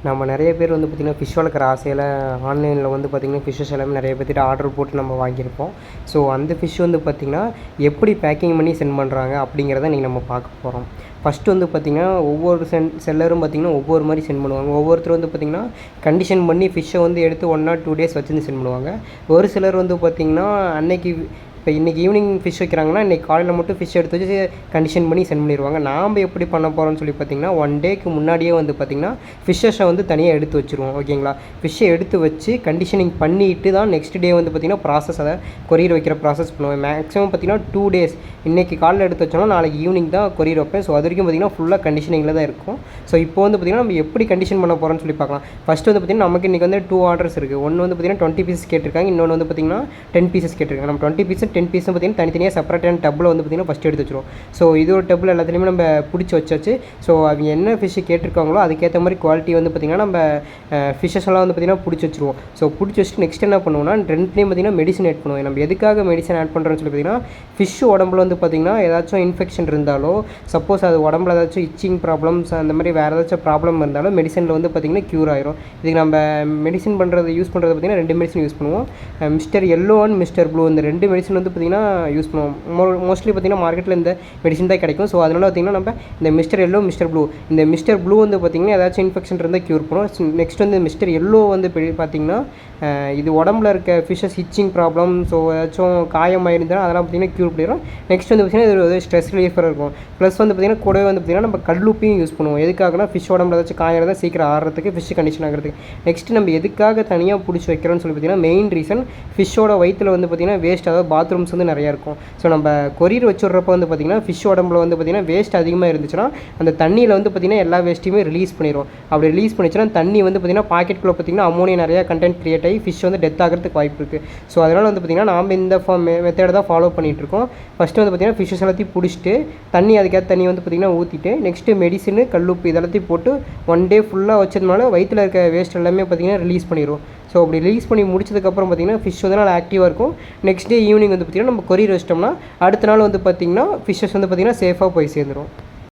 நம்ம நிறைய பேர் வந்து பார்த்திங்கன்னா ஃபிஷ் வளர்க்குற ஆசையில் ஆன்லைனில் வந்து பார்த்திங்கன்னா ஃபிஷ்ஷஸ் எல்லாமே நிறைய பேர்த்திட்ட ஆர்டர் போட்டு நம்ம வாங்கியிருப்போம். ஸோ அந்த ஃபிஷ் வந்து பார்த்திங்கன்னா எப்படி பேக்கிங் பண்ணி சென்ட் பண்ணுறாங்க அப்படிங்கிறத இன்றைக்கி நம்ம பார்க்க போகிறோம். ஃபஸ்ட்டு வந்து பார்த்திங்கன்னா ஒவ்வொரு செல்லரும் பார்த்திங்கன்னா ஒவ்வொரு மாதிரி சென்ட் பண்ணுவாங்க. ஒவ்வொருத்தர் வந்து பார்த்திங்கன்னா கண்டிஷன் பண்ணி ஃபிஷ்ஷை வந்து எடுத்து 1 or 2 days வச்சுருந்து சென்ட் பண்ணுவாங்க. ஒரு சிலர் வந்து பார்த்திங்கன்னா அன்னைக்கு இப்போ இன்றைக்கி ஈவினிங் ஃபிஷ் வைக்கிறாங்கன்னா இன்றைக்கி காலையில் மட்டும் ஃபிஷ் எடுத்து வச்சு கண்டிஷன் பண்ணி சென்ட் பண்ணிடுவாங்க. நாம் எப்படி பண்ண போகிறோம்னு சொல்லி பார்த்திங்கன்னா 1 dayக்கு முன்னாடியே வந்து பார்த்திங்கன்னா ஃபிஷ்ஷஸை வந்து தனியாக எடுத்து வச்சுருவோம். ஓகேங்களா? ஃபிஷ்ஷை எடுத்து வச்சு கண்டிஷனிங் பண்ணிவிட்டு தான் நெக்ஸ்ட் டே வந்து பார்த்திங்கன்னா ப்ராசஸ் அதை கொரியர் வைக்கிற ப்ராசஸ் பண்ணுவேன். மேக்ஸிமம் பார்த்திங்கன்னா 2 days. இன்றைக்கி காலையில் எடுத்து வச்சோம்னா நாளைக்கு ஈவினிங் தான் கொரியர் வைப்பேன். ஸோ அது வரைக்கும் பார்த்திங்கன்னா ஃபுல்லாக கண்டிஷனிங்கில் தான் இருக்கும். ஸோ இப்போ வந்து பார்த்திங்கன்னா நம்ம எப்படி கண்டிஷன் பண்ண போகிறோம்னு சொல்லி பார்க்கலாம். ஃபஸ்ட்டு வந்து பார்த்திங்கன்னா நமக்கு இன்றைக்கி வந்து 2 ஆர்டர்ஸ் இருக்குது. ஒன்று வந்து பார்த்திங்கன்னா 20 pieces கேட்டிருக்காங்க, இன்னொன்று வந்து பார்த்திங்கன்னா 10 pieces கேட்டிருக்காங்க. நம்ம 20 pieces 10 pieces பார்த்திங்கன்னா தனித்தனியாக செப்பரேட்டான டப்பில் வந்து பார்த்திங்கன்னா ஃபஸ்ட்டு எடுத்து வச்சுருவோம். ஸோ இது ஒரு டப்பில் எல்லாத்துலேயுமே நம்ம பிடிச்சி வச்சாச்சு. ஸோ அவங்க என்ன ஃபிஷ்ஷு கேட்டிருக்காங்களோ அதுக்கேற்ற மாதிரி குவாலிட்டி வந்து பார்த்திங்கன்னா நம்ம ஃபிஷ்ஷஸ் எல்லாம் வந்து பார்த்திங்கன்னா பிடிச்சி வச்சுருவோம். ஸோ பிடிச்சி வச்சுட்டு நெக்ஸ்ட் என்ன பண்ணுவோம்னா ரெண்டுலேயும் பார்த்திங்கன்னா மெடிசன் ஆட் பண்ணுவோம். நம்ம எதுக்காக மெடிசன் ஆட் பண்ணுறோன்னு சொல்லி பார்த்திங்கன்னா ஃபிஷ்ஷு உடம்புல வந்து பார்த்திங்கன்னா ஏதாச்சும் இன்ஃபெக்ஷன் இருந்தாலோ, சப்போஸ் அது உடம்புல ஏதாச்சும் இச்சிங் ப்ராப்ளம்ஸ் அந்த மாதிரி வேறு ஏதாச்சும் ப்ராப்ளம் இருந்தாலும் மெடிசனில் வந்து பார்த்திங்கன்னா க்யூர் ஆயிரும். இதுக்கு நம்ம மெடிசன் பண்ணுறது யூஸ் பண்ணுறது பார்த்திங்கன்னா 2 மெடிசன் யூஸ் பண்ணுவோம். Mister yellow and mister blue இந்த 2 மெடிசன் வந்து பார்த்திங்கன்னா யூஸ் பண்ணுவோம். மோஸ்ட்லி பார்த்திங்கன்னா மார்க்கெட்டில் இந்த மெடிசன் தான் கிடைக்கும். ஸோ அதனால் பார்த்திங்கன்னா நம்ம இந்த மிஸ்டர் எல்லோ மிஸ்டர் ப்ளூ இந்த மிஸ்டர் ப்ளூ வந்து பார்த்திங்கன்னா ஏதாச்சும் இன்ஃபெக்ஷன் இருந்தால் க்யூர் பண்ணுவோம். நெக்ஸ்ட் வந்து மிஸ்டர் எல்லோ வந்து பார்த்திங்கன்னா இது உடம்புல இருக்க ஃபிஷ்ஷஸ் இச்சிங் ப்ராப்ளம், ஸோ ஏதாச்சும் காயமாக இருந்தாலும் அதெல்லாம் பார்த்திங்கன்னா க்யூர் பண்ணிடும். நெக்ஸ்ட் வந்து பார்த்திங்கன்னா இது ஒரு ஸ்ட்ரெஸ் ரிலீஃபராக இருக்கும். ப்ளஸ் வந்து பார்த்திங்கன்னா கூடவே வந்து பார்த்திங்கன்னா நம்ம கல்லுப்பையும் யூஸ் பண்ணுவோம். எதுக்காகனா ஃபிஷ் உடம்புல ஏதாச்சும் காயம் இருந்தால் சீக்கிரம் ஆடுறதுக்கு, ஃபிஷ் கண்டிஷன் ஆகிறதுக்கு. நெக்ஸ்ட் நம்ம எதுக்காக தனியாக பிடிச்சி வைக்கிறோம்னு சொல்லி பார்த்திங்கன்னா மெயின் ரீசன் ஃபிஷ்ஷோட வயிற்றில் வந்து பார்த்திங்கன்னா வேஸ்ட், அதாவது பாத்ரூம்ஸ் வந்து நிறையா இருக்கும். ஸோ நம்ம கொரியர் வச்சுட்றப்போ வந்து பார்த்திங்கன்னா ஃபிஷ் உடம்புல வந்து பார்த்திங்கன்னா வேஸ்ட் அதிகமாக இருந்துச்சுன்னா அந்த தண்ணியில் வந்து பார்த்திங்கன்னா எல்லா வேஸ்ட்டையுமே ரிலீஸ் பண்ணிடும். அப்படி ரிலீஸ் பண்ணிச்சுன்னா தண்ணி வந்து பார்த்திங்கன்னா பாக்கெட்டுக்குள்ளே பார்த்திங்கன்னா அமோனியா நிறையா கண்டென்ட் கிரியேட் ஆகி ஃபிஷ் வந்து டெத் ஆகிறதுக்கு வாய்ப்பு இருக்குது. ஸோ அதனால் வந்து பார்த்திங்கன்னா நாம் இந்த மெத்தடை தான் ஃபாலோ பண்ணிகிட்ருக்கோம். ஃபஸ்ட்டு வந்து பார்த்திங்கன்னா ஃபிஷ்ஷஸ் எல்லாத்தையும் பிடிச்சிட்டு தண்ணி அதுக்கேற்ற தண்ணி வந்து பார்த்திங்கன்னா ஊற்றிட்டு நெக்ஸ்ட்டு மெடிசனு கல்லுப்பு இதெல்லாத்தையும் போட்டு 1 day ஃபுல்லாக வச்சதுனால வயிற்றில் இருக்க வேஸ்ட் எல்லாமே பார்த்திங்கன்னா ரிலீஸ் பண்ணிடுவோம். ஸோ அப்படி ரிலீஸ் பண்ணி முடிச்சதுக்கப்புறம் பார்த்திங்கன்னா ஃபிஷ் வந்து நல்லா ஆக்டிவாக இருக்கும். நெக்ஸ்ட் டே ஈவினிங் வந்து பார்த்திங்கன்னா நம்ம கொரியர் வச்சிட்டோம்னா அடுத்த நாள் வந்து பார்த்திங்கன்னா ஃபிஷ்ஷஸ் வந்து பார்த்திங்கன்னா சேஃபாக போய் சேர்ந்துடும்.